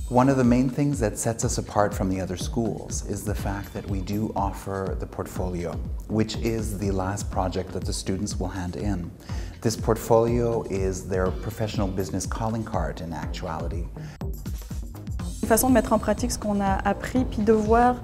One of the main things that sets us apart from the other schools is the fact that we do offer the portfolio, which is the last project that the students will hand in. This portfolio is their professional business calling card in actuality. Une façon de mettre en pratique ce qu'on a appris, puis de voir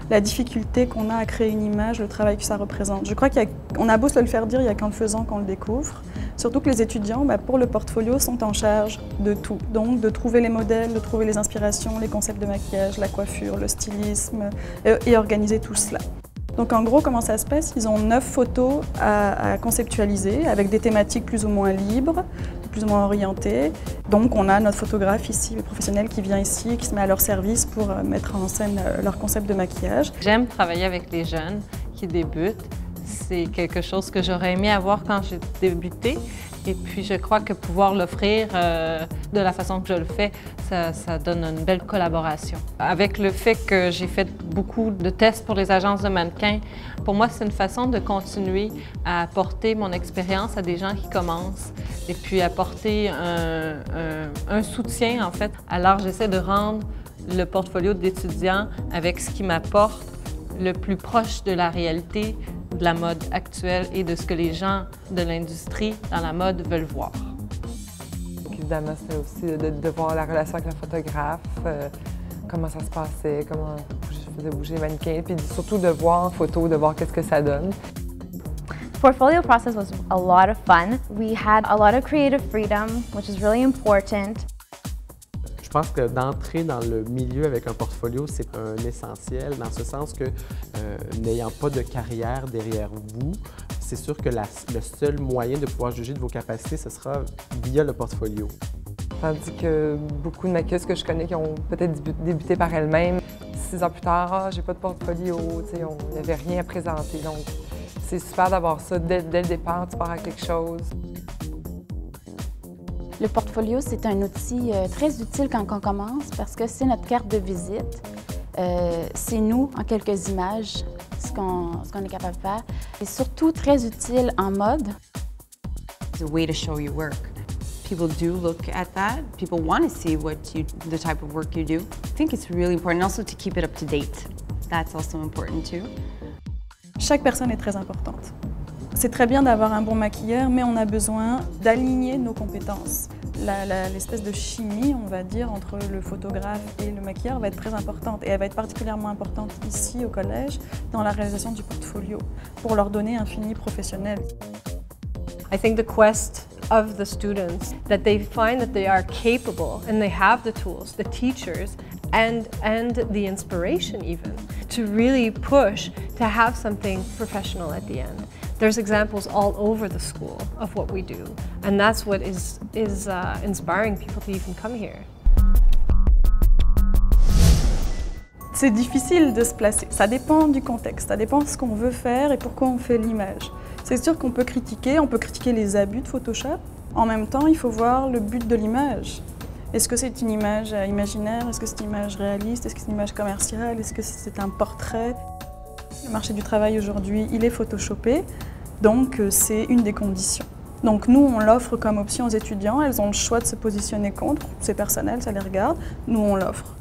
la difficulté qu'on a à créer une image, le travail que ça représente. Je crois qu'on a beau se le faire dire, il n'y a qu'en le faisant qu'on le découvre. Surtout que les étudiants, pour le portfolio, sont en charge de tout. Donc de trouver les modèles, de trouver les inspirations, les concepts de maquillage, la coiffure, le stylisme, et organiser tout cela. Donc en gros, comment ça se passe? Ils ont 9 photos à conceptualiser avec des thématiques plus ou moins libres, plus ou moins orientées. Donc on a notre photographe ici, le professionnel qui vient ici et qui se met à leur service pour mettre en scène leur concept de maquillage. J'aime travailler avec les jeunes qui débutent. C'est quelque chose que j'aurais aimé avoir quand j'ai débuté. Et puis je crois que pouvoir l'offrir de la façon que je le fais, ça donne une belle collaboration. Avec le fait que j'ai fait beaucoup de tests pour les agences de mannequins, pour moi c'est une façon de continuer à apporter mon expérience à des gens qui commencent et puis apporter un soutien en fait. Alors j'essaie de rendre le portfolio d'étudiants avec ce qui m'apporte le plus proche de la réalité de la mode actuelle et de ce que les gens de l'industrie dans la mode veulent voir. Évidemment, c'était aussi de voir la relation avec le photographe, comment ça se passait, comment je faisais bouger les mannequins, puis surtout de voir en photo, de voir qu'est-ce que ça donne. The portfolio process was a lot of fun. We had a lot of creative freedom, which is really important. Je pense que d'entrer dans le milieu avec un portfolio, c'est un essentiel dans ce sens que n'ayant pas de carrière derrière vous, c'est sûr que le seul moyen de pouvoir juger de vos capacités, ce sera via le portfolio. Tandis que beaucoup de maquilleuses que je connais qui ont peut-être débuté par elles-mêmes, 6 ans plus tard, j'ai pas de portfolio, il n'y avait rien à présenter. Donc c'est super d'avoir ça dès le départ, tu pars à quelque chose. Le portfolio, c'est un outil très utile quand on commence parce que c'est notre carte de visite. C'est nous, en quelques images, ce qu'on est capable de faire. C'est surtout très utile en mode. It's a way to show your work. People do look at that. People want to see the type of work you do. I think it's really important also to keep it up to date. That's also important too. Chaque personne est très importante. C'est très bien d'avoir un bon maquilleur, mais on a besoin d'aligner nos compétences. L'espèce de chimie, on va dire, entre le photographe et le maquilleur va être très importante. Et elle va être particulièrement importante ici au collège, dans la réalisation du portfolio, pour leur donner un fini professionnel. I think the quest of the students, that they find that they are capable and they have the tools, the teachers, and the inspiration even, to really push to have something professional at the end. There's examples all over the school of what we do, and that's what is inspiring people to even come here. C'est difficile de se placer. Ça dépend du contexte, ça dépend de ce qu'on veut faire et pourquoi on fait l'image. C'est sûr qu'on peut critiquer les abus de Photoshop. En même temps, il faut voir le but de l'image. Est-ce que c'est une image imaginaire? Est-ce que c'est une image réaliste? Est-ce que c'est une image commerciale? Est-ce que c'est un portrait? Le marché du travail aujourd'hui, il est photoshopé, donc c'est une des conditions. Donc nous, on l'offre comme option aux étudiants, elles ont le choix de se positionner contre, c'est personnel, ça les regarde, nous on l'offre.